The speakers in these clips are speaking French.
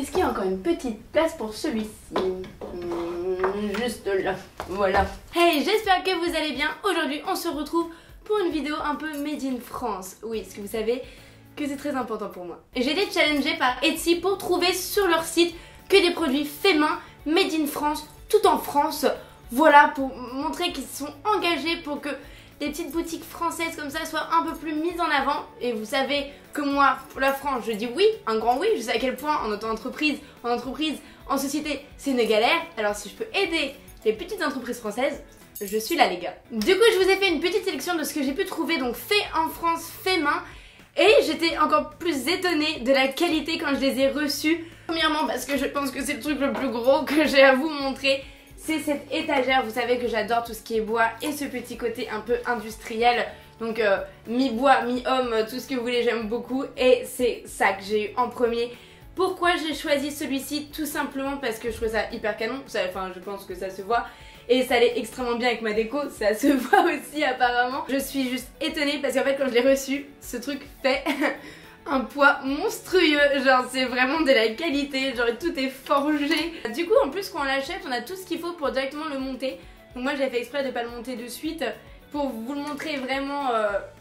Est-ce qu'il y a encore une petite place pour celui-ci? Juste là, voilà. Hey, j'espère que vous allez bien. Aujourd'hui, on se retrouve pour une vidéo un peu made in France. Oui, est-ce que vous savez que c'est très important pour moi. J'ai été challengée par Etsy pour trouver sur leur site que des produits faits main, made in France, tout en France. Voilà, pour montrer qu'ils sont engagés pour que des petites boutiques françaises comme ça soient un peu plus mises en avant. Et vous savez que moi, pour la France, je dis oui, un grand oui. Je sais à quel point en auto-entreprise, en société, c'est une galère. Alors si je peux aider les petites entreprises françaises, je suis là les gars. Du coup, je vous ai fait une petite sélection de ce que j'ai pu trouver, donc fait en France, fait main. Et j'étais encore plus étonnée de la qualité quand je les ai reçus. Premièrement parce que je pense que c'est le truc le plus gros que j'ai à vous montrer. C'est cette étagère, vous savez que j'adore tout ce qui est bois et ce petit côté un peu industriel. Donc mi-bois, mi-homme, tout ce que vous voulez, j'aime beaucoup. Et c'est ça que j'ai eu en premier. Pourquoi j'ai choisi celui-ci? Tout simplement parce que je trouve ça hyper canon. Enfin, je pense que ça se voit. Et ça allait extrêmement bien avec ma déco, ça se voit aussi apparemment. Je suis juste étonnée parce qu'en fait quand je l'ai reçu, ce truc fait un poids monstrueux. Genre c'est vraiment de la qualité, genre tout est forgé. Du coup en plus quand on l'achète, on a tout ce qu'il faut pour directement le monter. Donc moi j'ai fait exprès de ne pas le monter de suite pour vous le montrer vraiment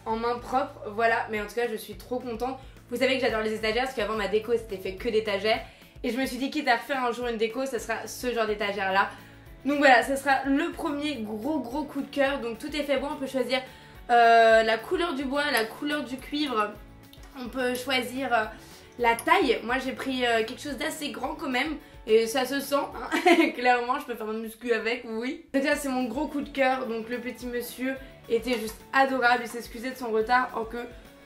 en main propre. Voilà, mais en tout cas je suis trop contente. Vous savez que j'adore les étagères parce qu'avant ma déco c'était fait que d'étagères. Et je me suis dit quitte à refaire un jour une déco, ça sera ce genre d'étagère là. Donc voilà, ça sera le premier gros coup de cœur. Donc tout est fait bois, on peut choisir la couleur du bois, la couleur du cuivre. On peut choisir la taille. Moi j'ai pris quelque chose d'assez grand quand même. Et ça se sent, hein. Clairement je peux faire un muscu avec, oui. Donc ça c'est mon gros coup de cœur. Donc le petit monsieur était juste adorable. Il s'excusait de son retard, or que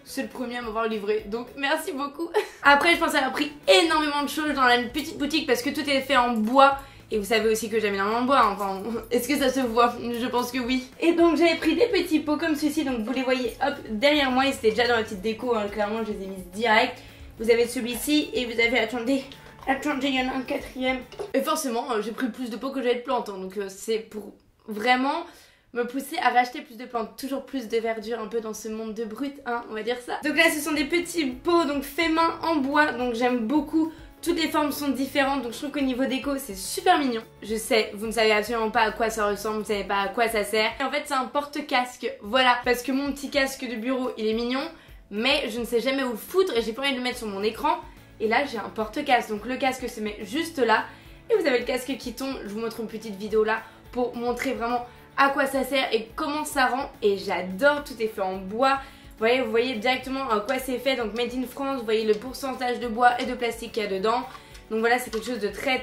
c'est le premier à m'avoir livré. Donc merci beaucoup. Après je pense avoir pris énormément de choses dans la petite boutique parce que tout est fait en bois. Et vous savez aussi que j'aime énormément le bois, enfin, est-ce que ça se voit? Je pense que oui. Et donc j'avais pris des petits pots comme ceci, donc vous les voyez hop derrière moi, et c'était déjà dans la petite déco, hein, clairement je les ai mis direct. Vous avez celui-ci et vous avez, attendez, il y en a un quatrième. Et forcément, j'ai pris plus de pots que j'avais de plantes, hein, donc c'est pour vraiment me pousser à racheter plus de plantes, toujours plus de verdure un peu dans ce monde de brut, hein, on va dire ça. Donc là ce sont des petits pots, donc faits main en bois, donc j'aime beaucoup. Toutes les formes sont différentes, donc je trouve qu'au niveau déco c'est super mignon. Je sais, vous ne savez absolument pas à quoi ça ressemble, vous ne savez pas à quoi ça sert. Et en fait c'est un porte-casque, voilà. Parce que mon petit casque de bureau il est mignon, mais je ne sais jamais où le foutre et j'ai pas envie de le mettre sur mon écran. Et là j'ai un porte-casque, donc le casque se met juste là. Et vous avez le casque qui tombe, je vous montre une petite vidéo là pour montrer vraiment à quoi ça sert et comment ça rend. Et j'adore, tout est fait en bois. Vous voyez directement à quoi c'est fait, donc made in France, vous voyez le pourcentage de bois et de plastique qu'il y a dedans. Donc voilà, c'est quelque chose de très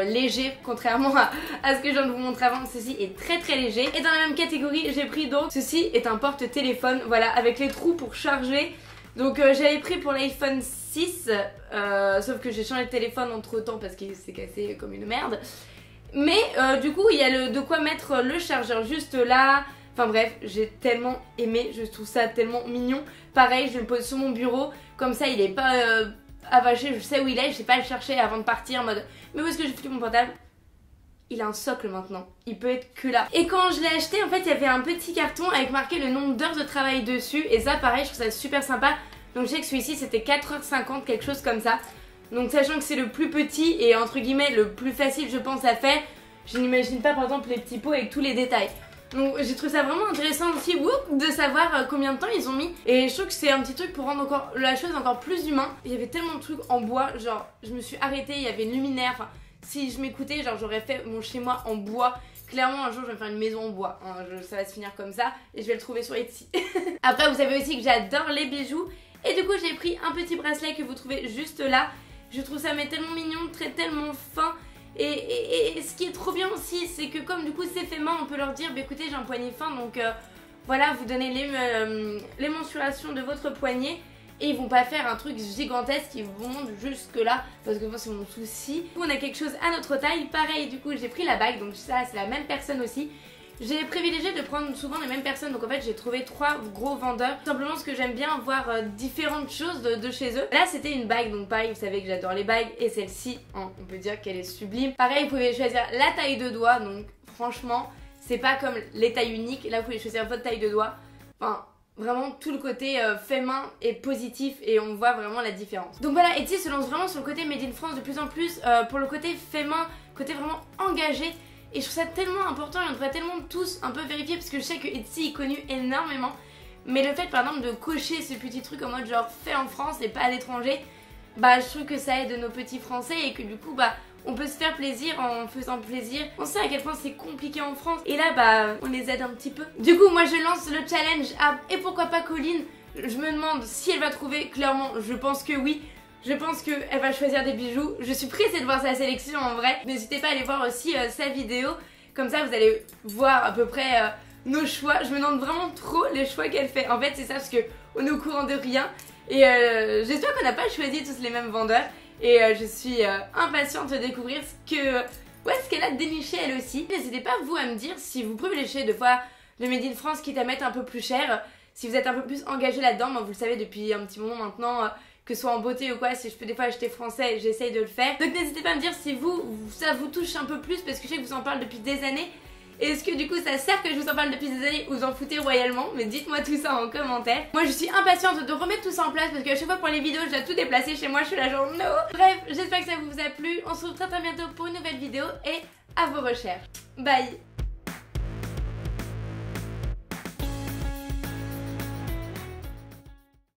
léger, contrairement à ce que je viens de vous montrer avant. Ceci est très léger. Et dans la même catégorie, j'ai pris donc, ceci est un porte-téléphone, voilà, avec les trous pour charger. Donc j'avais pris pour l'iPhone 6, sauf que j'ai changé de téléphone entre temps parce qu'il s'est cassé comme une merde. Mais du coup, il y a de quoi mettre le chargeur juste là. Enfin bref, j'ai tellement aimé, je trouve ça tellement mignon. Pareil, je le pose sur mon bureau, comme ça il est pas avaché, je sais où il est, je sais pas le chercher avant de partir en mode mais où est-ce que j'ai foutu mon portable? Il a un socle maintenant, il peut être que là. Et quand je l'ai acheté, en fait il y avait un petit carton avec marqué le nombre d'heures de travail dessus. Et ça pareil, je trouve ça super sympa. Donc je sais que celui-ci c'était 4h50, quelque chose comme ça. Donc sachant que c'est le plus petit et entre guillemets le plus facile je pense à faire, je n'imagine pas par exemple les petits pots avec tous les détails. Donc j'ai trouvé ça vraiment intéressant aussi de savoir combien de temps ils ont mis. Et je trouve que c'est un petit truc pour rendre encore la chose encore plus humain. Il y avait tellement de trucs en bois, genre je me suis arrêtée, il y avait une luminaire. Enfin si je m'écoutais, genre j'aurais fait mon chez moi en bois. Clairement un jour je vais faire une maison en bois, hein. Ça va se finir comme ça et je vais le trouver sur Etsy. Après vous savez aussi que j'adore les bijoux. Et du coup j'ai pris un petit bracelet que vous trouvez juste là. Je trouve ça mais tellement mignon, tellement fin. Et ce qui est trop bien aussi, c'est que comme du coup c'est fait main, on peut leur dire bah écoutez j'ai un poignet fin, donc voilà, vous donnez les mensurations de votre poignet. Et ils vont pas faire un truc gigantesque qui vous monte jusque là, parce que moi c'est mon souci. Du coup on a quelque chose à notre taille, pareil du coup j'ai pris la bague, donc ça c'est la même personne aussi. J'ai privilégié de prendre souvent les mêmes personnes, donc en fait j'ai trouvé 3 gros vendeurs. Tout simplement parce que j'aime bien voir différentes choses de chez eux. Là c'était une bague, donc pareil vous savez que j'adore les bagues. Et celle-ci, hein, on peut dire qu'elle est sublime. Pareil vous pouvez choisir la taille de doigt, donc franchement c'est pas comme les tailles uniques. Là vous pouvez choisir votre taille de doigt. Enfin vraiment tout le côté fait main est positif et on voit vraiment la différence. Donc voilà, Etsy se lance vraiment sur le côté Made in France de plus en plus pour le côté fait main, côté vraiment engagé. Et je trouve ça tellement important et on devrait tellement tous un peu vérifier parce que je sais que Etsy est connu énormément. Mais le fait par exemple de cocher ce petit truc en mode genre fait en France et pas à l'étranger, bah je trouve que ça aide nos petits français et que du coup bah on peut se faire plaisir en faisant plaisir. On sait à quel point c'est compliqué en France et là bah on les aide un petit peu. Du coup moi je lance le challenge à et pourquoi pas Colline. Je me demande si elle va trouver, clairement je pense que oui. Je pense qu'elle va choisir des bijoux. Je suis pressée de voir sa sélection en vrai. N'hésitez pas à aller voir aussi sa vidéo. Comme ça vous allez voir à peu près nos choix. Je me demande vraiment trop les choix qu'elle fait. En fait c'est ça parce qu'on est au courant de rien. Et j'espère qu'on n'a pas choisi tous les mêmes vendeurs. Et je suis impatiente de découvrir ce qu'elle a déniché elle aussi. N'hésitez pas vous à me dire si vous privilégiez de fois le Made in France quitte à mettre un peu plus cher. Si vous êtes un peu plus engagé là-dedans, moi vous le savez depuis un petit moment maintenant, que ce soit en beauté ou quoi, si je peux des fois acheter français, j'essaye de le faire. Donc n'hésitez pas à me dire si ça vous touche un peu plus parce que je sais que je vous en parle depuis des années. Est-ce que du coup ça sert que je vous en parle depuis des années ou vous en foutez royalement? Mais dites-moi tout ça en commentaire. Moi je suis impatiente de remettre tout ça en place parce qu'à chaque fois pour les vidéos je dois tout déplacer chez moi, je suis là genre no. Bref, j'espère que ça vous a plu. On se retrouve très bientôt pour une nouvelle vidéo et à vos recherches. Bye.